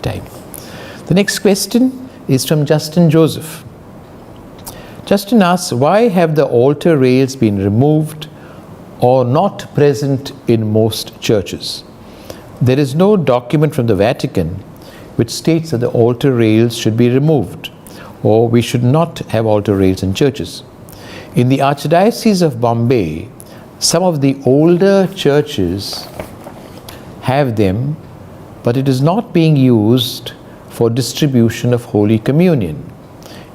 time. The next question is from Justin Joseph. Justin asks, why have the altar rails been removed or not present in most churches? There is no document from the Vatican which states that the altar rails should be removed, or we should not have altar rails in churches. In the Archdiocese of Bombay, some of the older churches have them, but it is not being used for distribution of Holy Communion.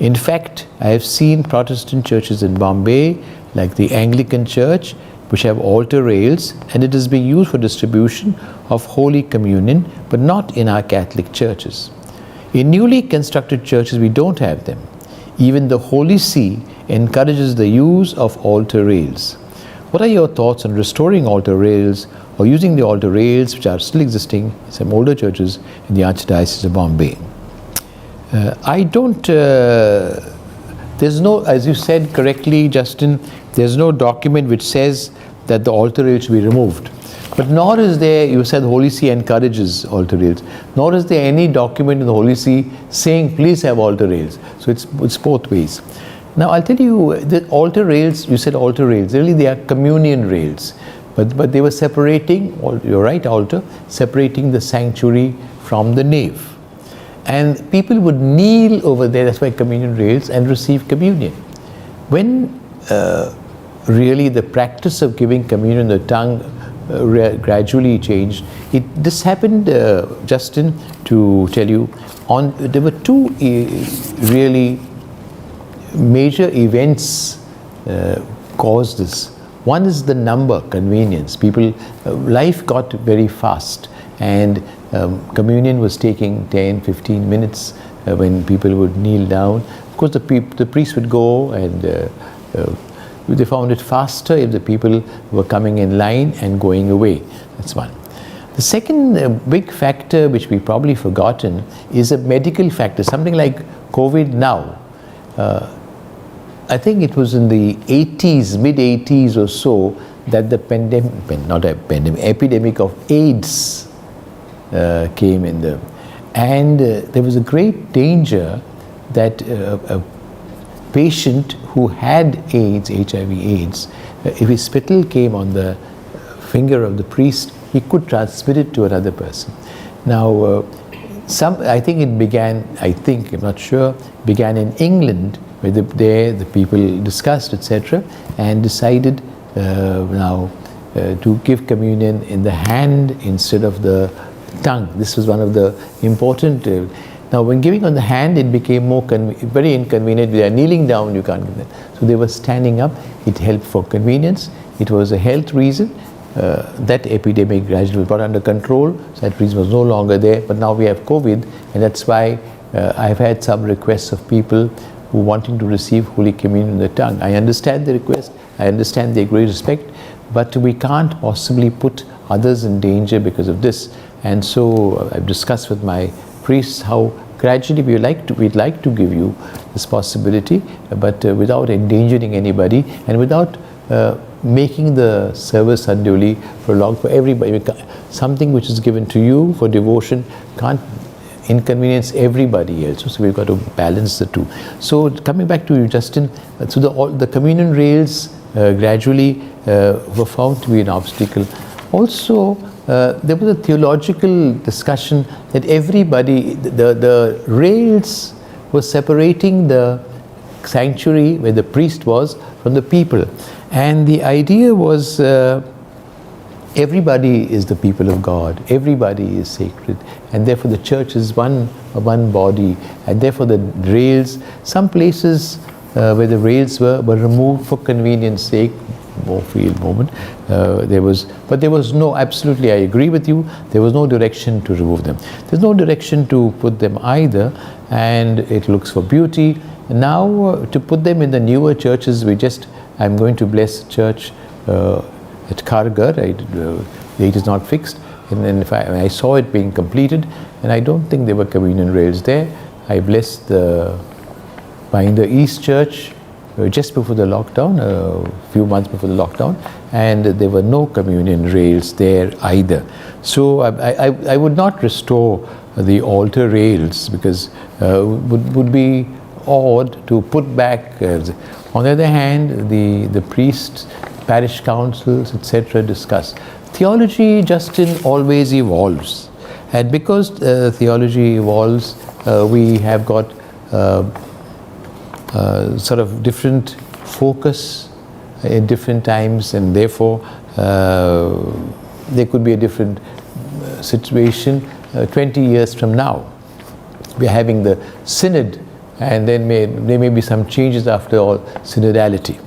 In fact, I have seen Protestant churches in Bombay, like the Anglican Church, which have altar rails, and it is being used for distribution of Holy Communion, but not in our Catholic churches. In newly constructed churches, we don't have them. Even the Holy See encourages the use of altar rails. What are your thoughts on restoring altar rails or using the altar rails which are still existing in some older churches in the Archdiocese of Bombay? There's no, as you said correctly, Justin, there's no document which says that the altar rail should be removed. But nor is there, you said the Holy See encourages altar rails, nor is there any document in the Holy See saying please have altar rails. So it's both ways. Now I'll tell you, the altar rails, you said altar rails, really they are communion rails. But they were separating, you're right, altar, separating the sanctuary from the nave. And people would kneel over there, that's why communion rails, and receive communion. When really the practice of giving communion in the tongue gradually changed, this happened, Justin, to tell you, there were two really major events caused this. One is the number, convenience. People, life got very fast, and communion was taking 10, 15 minutes when people would kneel down. Of course, the priest would go, and they found it faster if the people were coming in line and going away. That's one. The second big factor, which we've probably forgotten, is a medical factor, something like COVID now. I think it was in the 80s, mid-80s or so, that the epidemic of AIDS came in there. And there was a great danger that a patient who had AIDS, HIV/AIDS, if his spittle came on the finger of the priest, he could transmit it to another person. Now, I think it began, I'm not sure, began in England, where the people discussed, etc., and decided to give communion in the hand instead of the tongue. This was one of the important. Now, when giving on the hand, it became very inconvenient. They are kneeling down, you can't do that. So they were standing up. It helped for convenience. It was a health reason. That epidemic gradually was brought under control. So that reason was no longer there. But now we have COVID, and that's why I've had some requests of people who wanting to receive Holy Communion in the tongue. I understand the request. I understand their great respect, but we can't possibly put others in danger because of this. And so I've discussed with my priests how gradually we'd like to give you this possibility, but without endangering anybody and without making the service unduly prolonged for everybody. Something which is given to you for devotion can't inconvenience everybody else. So we've got to balance the two. So coming back to you, Justin, so the communion rails gradually were found to be an obstacle. Also, there was a theological discussion that everybody, the rails were separating the sanctuary where the priest was from the people. And the idea was everybody is the people of God, everybody is sacred, and therefore the church is one body, and therefore the rails, some places where the rails were removed for convenience sake, more field moment. But there was no, absolutely I agree with you, there was no direction to remove them. There's no direction to put them either, and it looks for beauty. Now to put them in the newer churches, I'm going to bless church at Kharghar, the date is not fixed, and then I saw it being completed, and I don't think there were communion rails there. I blessed the East Church just before the lockdown, a few months before the lockdown, and there were no communion rails there either. So I would not restore the altar rails, because would be odd to put back. On the other hand, the priests, parish councils, etc. discuss. Theology, Justin, always evolves. And because theology evolves, we have got sort of different focus in different times, and therefore there could be a different situation 20 years from now. We are having the synod, and then there may be some changes after all synodality.